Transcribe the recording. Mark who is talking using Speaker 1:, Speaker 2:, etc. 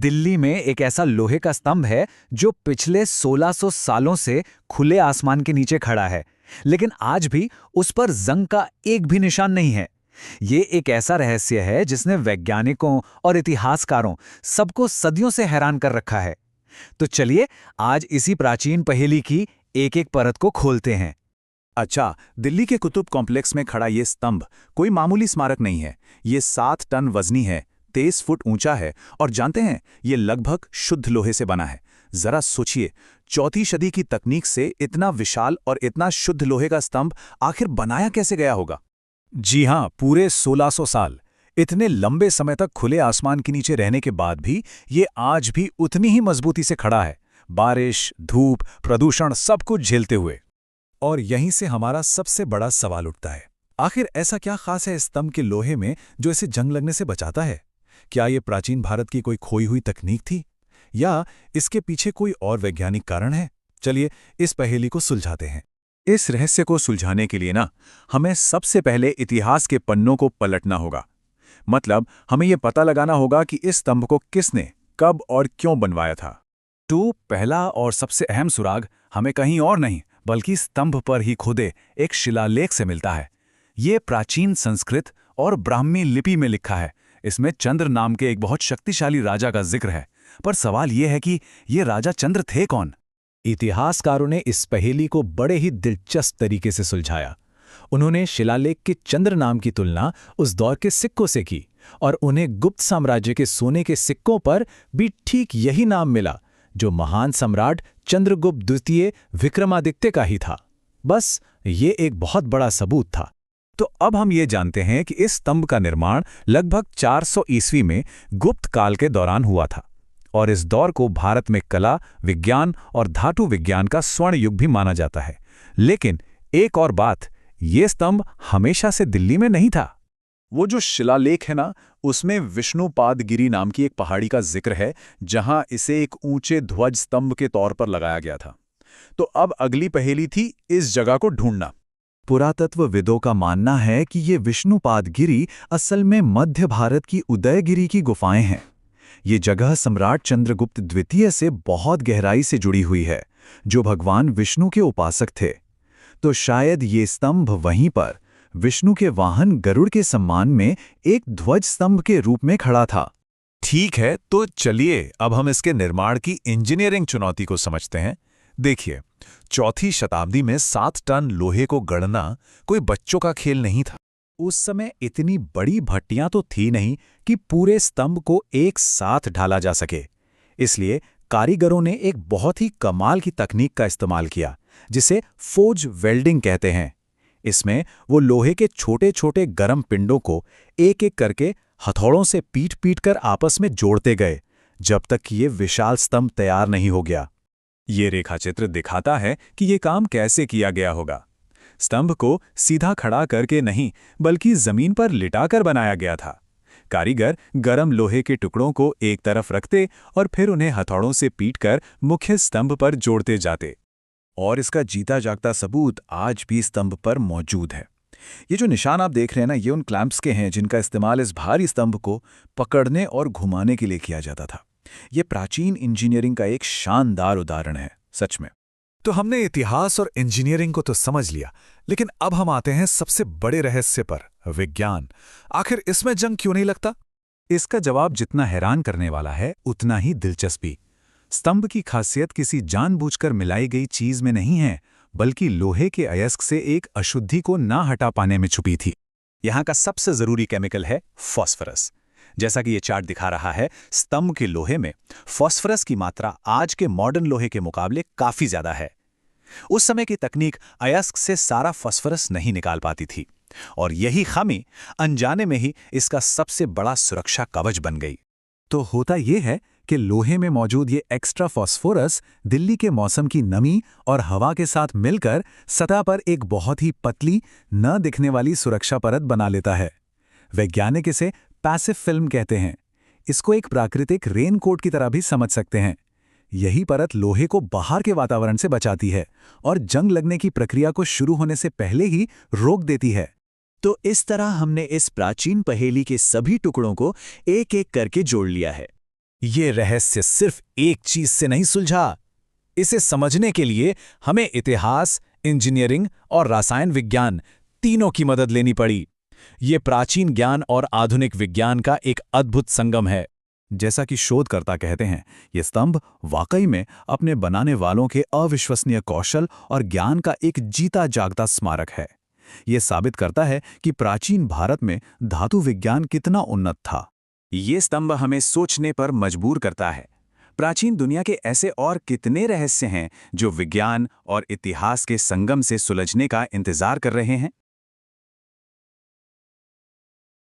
Speaker 1: दिल्ली में एक ऐसा लोहे का स्तंभ है जो पिछले 1600 सालों से खुले आसमान के नीचे खड़ा है, लेकिन आज भी उस पर जंग का एक भी निशान नहीं है। ये एक ऐसा रहस्य है जिसने वैज्ञानिकों और इतिहासकारों सबको सदियों से हैरान कर रखा है। तो चलिए आज इसी प्राचीन पहेली की एक-एक परत को खोलते हैं।
Speaker 2: अच्छा, दिल्ली के कुतुब कॉम्प्लेक्स में खड़ा ये स्तंभ कोई मामूली स्मारक नहीं है। ये 7 टन वजनी है, 23 फुट ऊंचा है और जानते हैं ये लगभग शुद्ध लोहे से बना है। जरा सोचिए, 4वीं सदी की तकनीक से इतना विशाल और इतना शुद्ध लोहे का स्तंभ आखिर बनाया कैसे गया होगा?
Speaker 3: जी हां, पूरे 1600 साल। इतने लंबे समय तक खुले आसमान के नीचे रहने के बाद भी ये आज भी उतनी ही मजबूती से खड़ा है, बारिश, धूप, प्रदूषण सब कुछ झेलते हुए। और यहीं से हमारा सबसे बड़ा सवाल उठता है, आखिर ऐसा क्या खास है इस स्तंभ के लोहे में जो इसे जंग लगने से बचाता है? क्या ये प्राचीन भारत की कोई खोई हुई तकनीक थी, या इसके पीछे कोई और वैज्ञानिक कारण है? चलिए इस पहेली को सुलझाते हैं।
Speaker 2: इस रहस्य को सुलझाने के लिए हमें सबसे पहले इतिहास के पन्नों को पलटना होगा। मतलब हमें ये पता लगाना होगा कि इस स्तंभ को किसने, कब और क्यों बनवाया था।
Speaker 3: तो पहला और सबसे अहम सुराग हमें कहीं और नहीं बल्कि स्तंभ पर ही खुदे एक शिलालेख से मिलता है। ये प्राचीन संस्कृत और ब्राह्मी लिपि में लिखा है। इसमें चंद्र नाम के एक बहुत शक्तिशाली राजा का जिक्र है, पर सवाल यह है कि ये राजा चंद्र थे कौन? इतिहासकारों ने इस पहेली को बड़े ही दिलचस्प तरीके से सुलझाया। उन्होंने शिलालेख के चंद्र नाम की तुलना उस दौर के सिक्कों से की और उन्हें गुप्त साम्राज्य के सोने के सिक्कों पर भी ठीक यही नाम मिला, जो महान सम्राट चंद्रगुप्त द्वितीय विक्रमादित्य का ही था। बस ये एक बहुत बड़ा सबूत था।
Speaker 2: तो अब हम ये जानते हैं कि इस स्तंभ का निर्माण लगभग 400 ईस्वी में गुप्त काल के दौरान हुआ था, और इस दौर को भारत में कला, विज्ञान और धातु विज्ञान का स्वर्ण युग भी माना जाता है। लेकिन एक और बात, ये स्तंभ हमेशा से दिल्ली में नहीं था। वो जो शिलालेख है उसमें विष्णुपादगिरी नाम की एक पहाड़ी का जिक्र है, जहां इसे एक ऊंचे ध्वज स्तंभ के तौर पर लगाया गया था। तो अब अगली पहेली थी इस जगह को ढूंढना।
Speaker 3: पुरातत्वविदों का मानना है कि ये विष्णुपादगिरी असल में मध्य भारत की उदयगिरी की गुफाएं हैं। ये जगह सम्राट चंद्रगुप्त द्वितीय से बहुत गहराई से जुड़ी हुई है, जो भगवान विष्णु के उपासक थे। तो शायद ये स्तंभ वहीं पर विष्णु के वाहन गरुड़ के सम्मान में एक ध्वज स्तंभ के रूप में खड़ा था।
Speaker 2: ठीक है, तो चलिए अब हम इसके निर्माण की इंजीनियरिंग चुनौती को समझते हैं। देखिए, 4वीं शताब्दी में 7 टन लोहे को गढ़ना कोई बच्चों का खेल नहीं था।
Speaker 3: उस समय इतनी बड़ी भट्टियां तो थी नहीं कि पूरे स्तंभ को एक साथ ढाला जा सके। इसलिए कारीगरों ने एक बहुत ही कमाल की तकनीक का इस्तेमाल किया, जिसे फोर्ज वेल्डिंग कहते हैं। इसमें वो लोहे के छोटे छोटे गर्म पिंडों को एक-एक करके हथौड़ों से पीट-पीट कर आपस में जोड़ते गए, जब तक कि ये विशाल स्तंभ तैयार नहीं हो गया।
Speaker 2: ये रेखाचित्र दिखाता है कि ये काम कैसे किया गया होगा। स्तंभ को सीधा खड़ा करके नहीं, बल्कि जमीन पर लिटाकर बनाया गया था। कारीगर गरम लोहे के टुकड़ों को एक तरफ रखते और फिर उन्हें हथौड़ों से पीटकर मुख्य स्तंभ पर जोड़ते जाते। और इसका जीता जागता सबूत आज भी स्तंभ पर मौजूद है। ये जो निशान आप देख रहे हैं ये उन क्लैंप्स के हैं जिनका इस्तेमाल इस भारी स्तंभ को पकड़ने और घुमाने के लिए किया जाता था। ये प्राचीन इंजीनियरिंग का एक शानदार उदाहरण है, सच में।
Speaker 3: तो हमने इतिहास और इंजीनियरिंग को तो समझ लिया, लेकिन अब हम आते हैं सबसे बड़े रहस्य पर, विज्ञान। आखिर इसमें जंग क्यों नहीं लगता?
Speaker 2: इसका जवाब जितना हैरान करने वाला है, उतना ही दिलचस्पी। स्तंभ की खासियत किसी जानबूझकर मिलाई गई चीज में नहीं है, बल्कि लोहे के अयस्क से एक अशुद्धि को ना हटा पाने में छुपी थी। यहाँ का सबसे जरूरी केमिकल है फॉस्फोरस। जैसा कि ये चार्ट दिखा रहा है, स्तंभ के लोहे में फॉस्फोरस की मात्रा आज के मॉडर्न लोहे के मुकाबले काफी ज्यादा है। उस समय की तकनीक अयस्क से सारा फॉस्फोरस नहीं निकाल पाती थी, और यही खामी अनजाने में ही इसका सबसे बड़ा सुरक्षा कवच बन गई।
Speaker 3: तो होता यह है कि लोहे में मौजूद ये एक्स्ट्रा फॉस्फोरस दिल्ली के मौसम की नमी और हवा के साथ मिलकर सतह पर एक बहुत ही पतली, न दिखने वाली सुरक्षा परत बना लेता है। वैज्ञानिक इसे पैसिव फिल्म कहते हैं। इसको एक प्राकृतिक रेनकोट की तरह भी समझ सकते हैं। यही परत लोहे को बाहर के वातावरण से बचाती है और जंग लगने की प्रक्रिया को शुरू होने से पहले ही रोक देती है।
Speaker 1: तो इस तरह हमने इस प्राचीन पहेली के सभी टुकड़ों को एक-एक करके जोड़ लिया है।
Speaker 3: ये रहस्य सिर्फ एक चीज से नहीं सुलझा। इसे समझने के लिए हमें इतिहास, इंजीनियरिंग और रसायन विज्ञान तीनों की मदद लेनी पड़ी। ये प्राचीन ज्ञान और आधुनिक विज्ञान का एक अद्भुत संगम है। जैसा कि शोधकर्ता कहते हैं, ये स्तंभ वाकई में अपने बनाने वालों के अविश्वसनीय कौशल और ज्ञान का एक जीता जागता स्मारक है। ये साबित करता है कि प्राचीन भारत में धातु विज्ञान कितना उन्नत था।
Speaker 2: ये स्तंभ हमें सोचने पर मजबूर करता है। प्राचीन दुनिया के ऐसे और कितने रहस्य हैं जो विज्ञान और इतिहास के संगम से सुलझने का इंतजार कर रहे हैं।